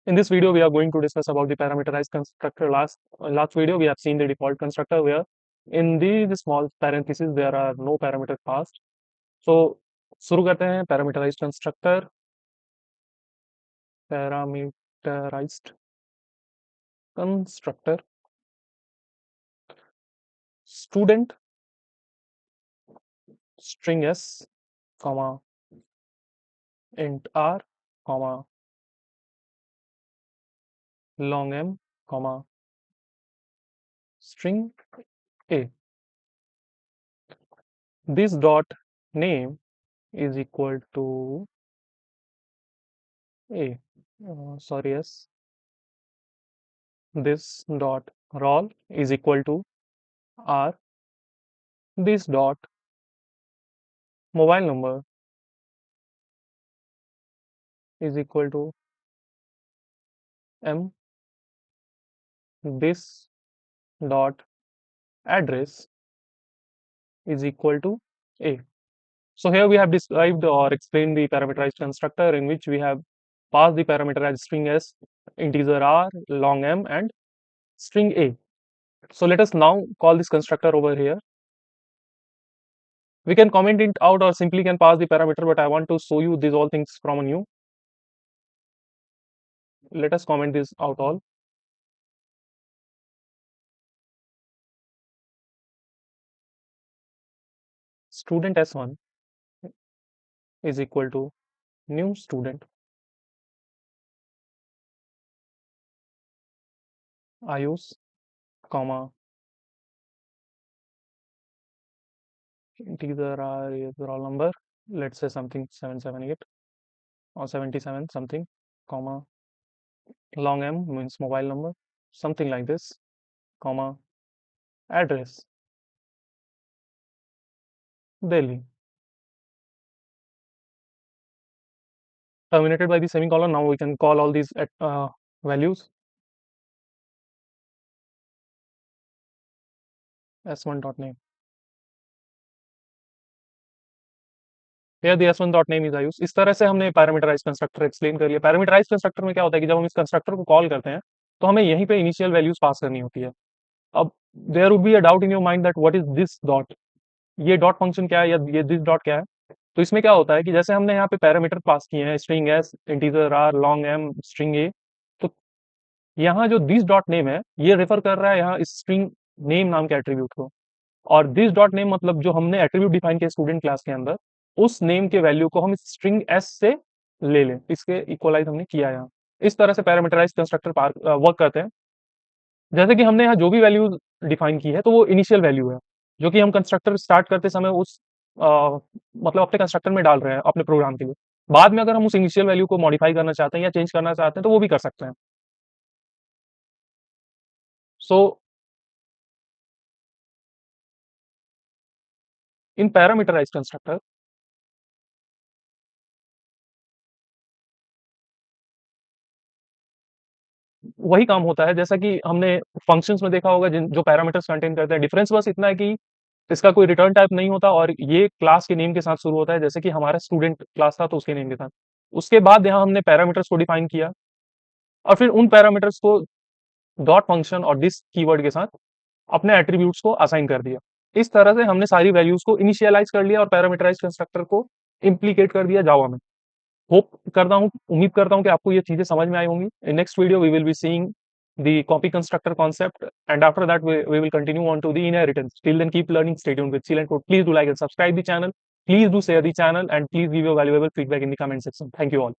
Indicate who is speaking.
Speaker 1: In this video, we are going to discuss about the parameterized constructor. Last video, we have seen the default constructor where in the small parentheses there are no parameter passed. So शुरू करते हैं parameterized constructor. Parameterized constructor. Student string s, comma int r, comma long m, comma string a. This dot name is equal to a. Sorry, yes. This dot roll is equal to r. This dot mobile number is equal to m. This dot address is equal to a. So here we have described or explained the parameterized constructor in which we have passed the parameterized string as integer r, long m, and string a. So let us now call this constructor over here. We can comment it out or simply can pass the parameter, but I want to show you these all things from a new. Let us comment this out all. Student s1 is equal to new student ius, comma integer r is roll number, let's say something 778 or 77 something, comma long m means mobile number, something like this, comma address Delhi. Terminated by the semicolon. Now we can call all these values. s1 dot name. Here the s1 dot name is ius. इस तरह से हमने parameterise constructor explain कर लिया. Parameterise constructor में क्या होता है कि जब हम इस कंस्ट्रक्टर को कॉल करते हैं तो हमें यहीं पे इनिशियल वैल्यूज पास करनी होती है. अब there would be a doubt in your mind that what is this dot, ये डॉट फंक्शन क्या है या ये दिस डॉट क्या है. तो इसमें क्या होता है कि जैसे हमने यहाँ पे पैरामीटर पास किए हैं string S, integer R, long M, string A, तो यहाँ जो दिस डॉट नेम है ये रेफर कर रहा है यहाँ इस स्ट्रिंग नेम नाम के एट्रीब्यूट को, और दिस डॉट नेम मतलब जो हमने एट्रीब्यूट डिफाइन किया स्टूडेंट क्लास के अंदर उस नेम के वैल्यू को हम स्ट्रिंग एस से ले लें, इसके इक्वलाइज हमने किया यहाँ. इस तरह से पैरामीटराइज कंस्ट्रक्टर वर्क करते हैं. जैसे कि हमने यहाँ जो भी वैल्यू डिफाइन की है तो वो इनिशियल वैल्यू है जो कि हम कंस्ट्रक्टर स्टार्ट करते समय उस मतलब अपने कंस्ट्रक्टर में डाल रहे हैं अपने प्रोग्राम के लिए. बाद में अगर हम उस इनिशियल वैल्यू को मॉडिफाई करना चाहते हैं या चेंज करना चाहते हैं तो वो भी कर सकते हैं. सो इन पैरामीटराइज कंस्ट्रक्टर वही काम होता है जैसा कि हमने फंक्शंस में देखा होगा जो पैरामीटर्स कंटेन करते हैं. डिफरेंस बस इतना है कि इसका कोई रिटर्न टाइप नहीं होता और ये क्लास के नेम के साथ शुरू होता है, जैसे कि हमारा स्टूडेंट क्लास था तो उसके नेम के साथ. उसके बाद यहाँ हमने पैरामीटर्स को डिफाइन किया और फिर उन पैरामीटर्स को डॉट फंक्शन और दिस कीवर्ड के साथ अपने एट्रीब्यूट्स को असाइन कर दिया. इस तरह से हमने सारी वैल्यूज को इनिशियलाइज कर लिया और पैरामीटराइज कंस्ट्रक्टर को इम्प्लीकेट कर दिया जावा में. होप करता हूँ, उम्मीद करता हूँ कि आपको ये चीजें समझ में आई होंगी. In next video we will be seeing the copy constructor concept, and after that we will continue on to the inheritance. Till then, keep learning, stay tuned with Silent Code. Please do like and subscribe the channel, please do share the channel, and please give your valuable feedback in the comment section. Thank you all.